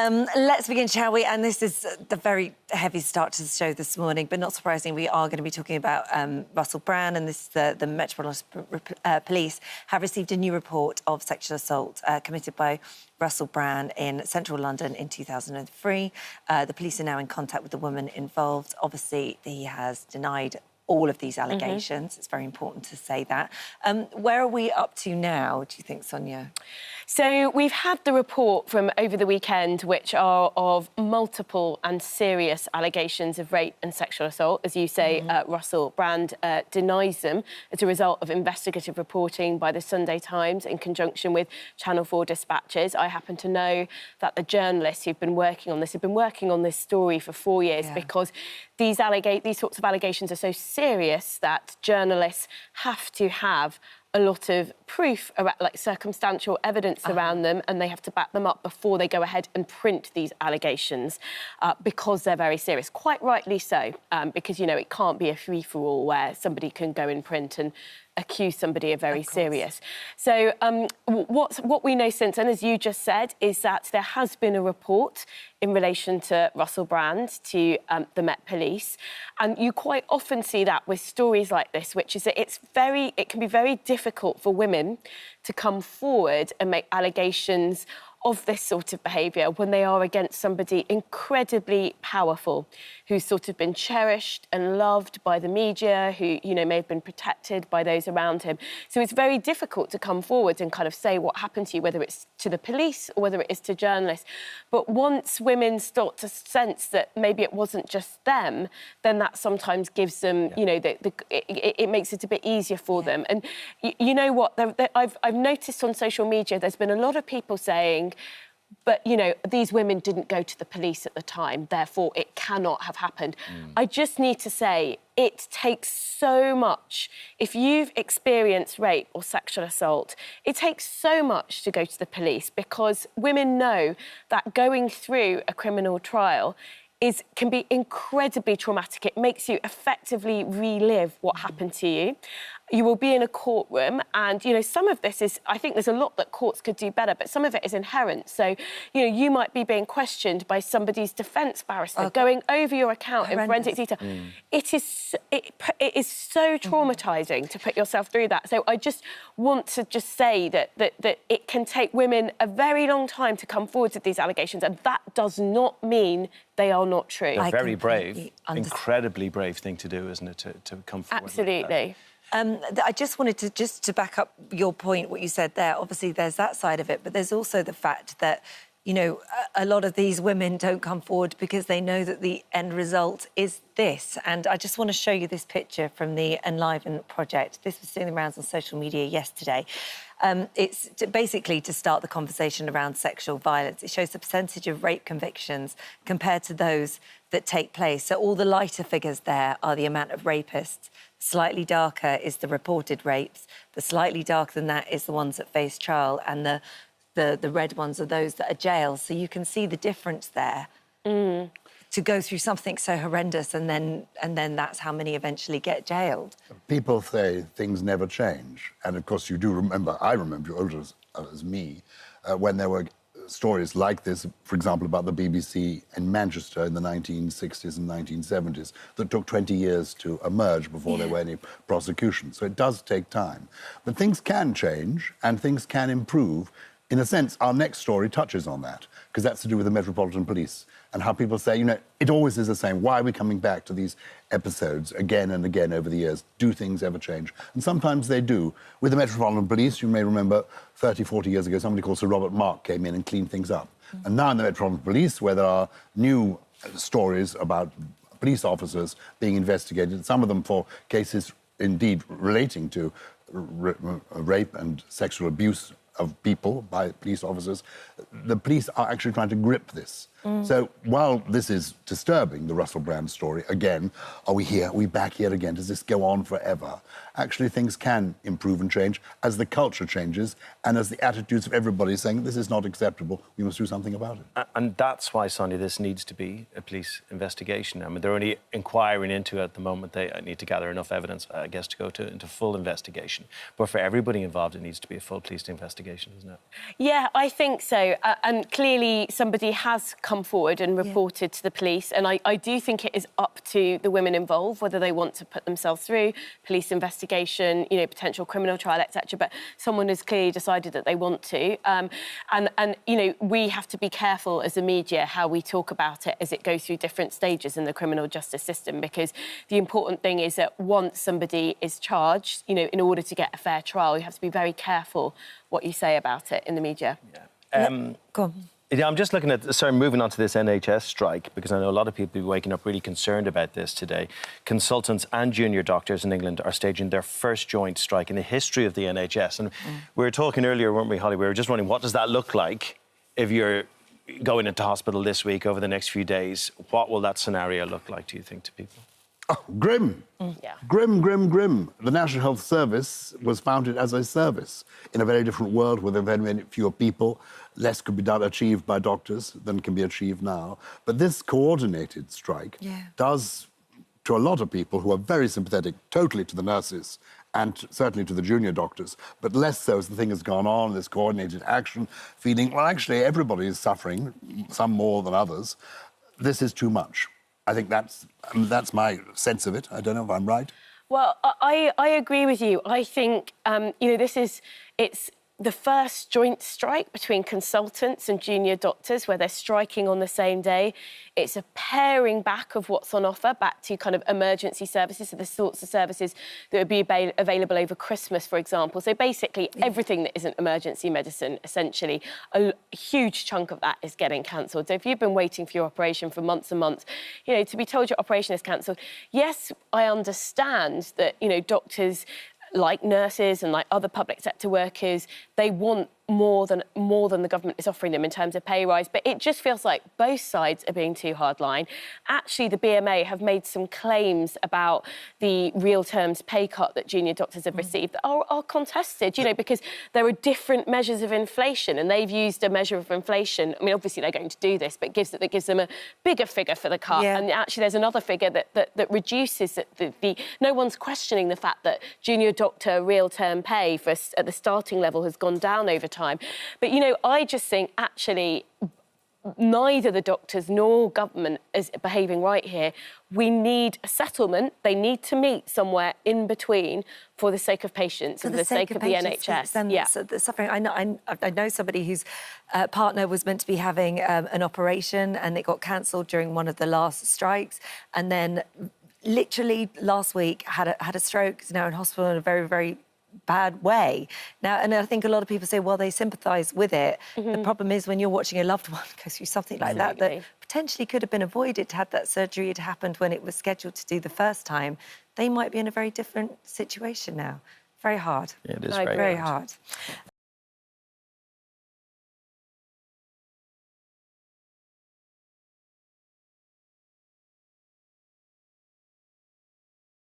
Let's begin, shall we? And this is the very heavy start to the show this morning, but not surprisingly, we are going to be talking about Russell Brand, and this the Metropolitan Police have received a new report of sexual assault committed by Russell Brand in central London in 2003. The police are now in contact with the woman involved. Obviously, he has denied all of these allegations. It's very important to say that. Where are we up to now, do you think, Sonia? So we've had the report from over the weekend, which are of multiple and serious allegations of rape and sexual assault. As you say, Russell Brand denies them as a result of investigative reporting by the Sunday Times in conjunction with Channel 4 dispatches. I happen to know that the journalists who've been working on this have been working on this story for 4 years because these sorts of allegations are so serious that journalists have to have a lot of proof, like circumstantial evidence around them, and they have to back them up before they go ahead and print these allegations because they're very serious. Quite rightly so, because, you know, it can't be a free-for-all where somebody can go in print and accuse somebody of very serious. So what we know since then, as you just said, is that there has been a report in relation to Russell Brand to the Met Police. And you quite often see that with stories like this, which is that it can be very difficult for women to come forward and make allegations of this sort of behaviour when they are against somebody incredibly powerful, who's sort of been cherished and loved by the media, who, you know, may have been protected by those around him. So it's very difficult to come forward and kind of say what happened to you, whether it's to the police or whether it is to journalists. But once women start to sense that maybe it wasn't just them, then that sometimes gives them, you know, it makes it a bit easier for them. And you know what? I've noticed on social media there's been a lot of people saying, but, you know, these women didn't go to the police at the time, therefore it cannot have happened. I just need to say, it takes so much. If you've experienced rape or sexual assault, it takes so much to go to the police because women know that going through a criminal trial can be incredibly traumatic. It makes you effectively relive what happened to you. You will be in a courtroom and, you know, some of this is, I think there's a lot that courts could do better, but some of it is inherent. So, you know, you might be being questioned by somebody's defence barrister, going over your account in forensic detail. It is so traumatising to put yourself through that. So I just want to say that it can take women a very long time to come forward with these allegations, and that does not mean they are not true. A very brave, incredibly brave thing to do, isn't it, to come forward with that. Absolutely. I just wanted to back up your point, what you said there. Obviously, there's that side of it, but there's also the fact that, you know, a lot of these women don't come forward because they know that the end result is this. And I just want to show you this picture from the Enliven project. This was doing the rounds on social media yesterday. It's basically to start the conversation around sexual violence. It shows the percentage of rape convictions compared to those that take place. So all the lighter figures there are the amount of rapists. Slightly darker is the reported rapes. The slightly darker than that is the ones that face trial, and the red ones are those that are jailed. So you can see the difference there. To go through something so horrendous and then that's how many eventually get jailed. People say things never change. And, of course, you do remember, I remember, you're older as me, when there were stories like this, for example, about the BBC in Manchester in the 1960s and 1970s, that took 20 years to emerge before there were any prosecutions. So it does take time. But things can change and things can improve. In a sense, our next story touches on that, because that's to do with the Metropolitan Police and how people say, you know, it always is the same. Why are we coming back to these episodes again and again over the years? Do things ever change? And sometimes they do. With the Metropolitan Police, you may remember 30, 40 years ago, somebody called Sir Robert Mark came in and cleaned things up. And now in the Metropolitan Police, where there are new stories about police officers being investigated, some of them for cases indeed relating to rape and sexual abuse of people by police officers, the police are actually trying to grip this. So while this is disturbing, the Russell Brand story, again, are we here? Are we back here again? Does this go on forever? Actually, things can improve and change as the culture changes and as the attitudes of everybody saying, this is not acceptable, we must do something about it. And that's why, Sonia, this needs to be a police investigation. I mean, they're only inquiring into it at the moment. They need to gather enough evidence, I guess, to go into full investigation. But for everybody involved, it needs to be a full police investigation, isn't it? Yeah, I think so. And clearly somebody has come forward and reported to the police. And I do think it is up to the women involved whether they want to put themselves through police investigation, you know, potential criminal trial, etc. But someone has clearly decided that they want to. And you know, we have to be careful as the media how we talk about it as it goes through different stages in the criminal justice system, because the important thing is that once somebody is charged, you know, in order to get a fair trial, you have to be very careful what you say about it in the media. Yeah. Go on. Yeah, I'm just looking at, moving on to this NHS strike, because I know a lot of people are waking up really concerned about this today. Consultants and junior doctors in England are staging their first joint strike in the history of the NHS. And we were talking earlier, weren't we, Holly? We were just wondering, what does that look like if you're going into hospital this week over the next few days? What will that scenario look like, do you think, to people? Oh, grim. Yeah. Grim, grim, grim. The National Health Service was founded as a service in a very different world where there were very fewer people. Less could be achieved by doctors than can be achieved now. But this coordinated strike does, to a lot of people who are very sympathetic, totally to the nurses and certainly to the junior doctors, but less so as the thing has gone on, this coordinated action, feeling, well, actually, everybody is suffering, some more than others. This is too much. I think that's my sense of it. I don't know if I'm right. Well, I agree with you. I think, you know, it's the first joint strike between consultants and junior doctors where they're striking on the same day. It's a paring back of what's on offer back to kind of emergency services, so the sorts of services that would be available over Christmas, for example. So basically everything that isn't emergency medicine, essentially, a huge chunk of that is getting cancelled. So if you've been waiting for your operation for months and months, you know, to be told your operation is cancelled, yes, I understand that, you know, doctors, like nurses and like other public sector workers, they want more than the government is offering them in terms of pay rise. But it just feels like both sides are being too hardline. Actually, the BMA have made some claims about the real terms pay cut that junior doctors have received that are contested, you know, because there are different measures of inflation, and they've used a measure of inflation. I mean, obviously they're going to do this, but that gives them a bigger figure for the cut. And actually there's another figure that reduces the no one's questioning the fact that junior doctor real term pay at the starting level has gone down over time. But, you know, I just think, actually, neither the doctors nor government is behaving right here. We need a settlement. They need to meet somewhere in between for the sake of patients, for the sake of the NHS. So the suffering. I know somebody whose partner was meant to be having an operation and it got cancelled during one of the last strikes, and then literally last week had a stroke, is now in hospital in a very, very bad way. Now, and I think a lot of people say, well, they sympathise with it. The problem is when you're watching a loved one go through something like that potentially could have been avoided had that surgery had happened when it was scheduled to do the first time, they might be in a very different situation now. Very hard. Yeah, it is very hard.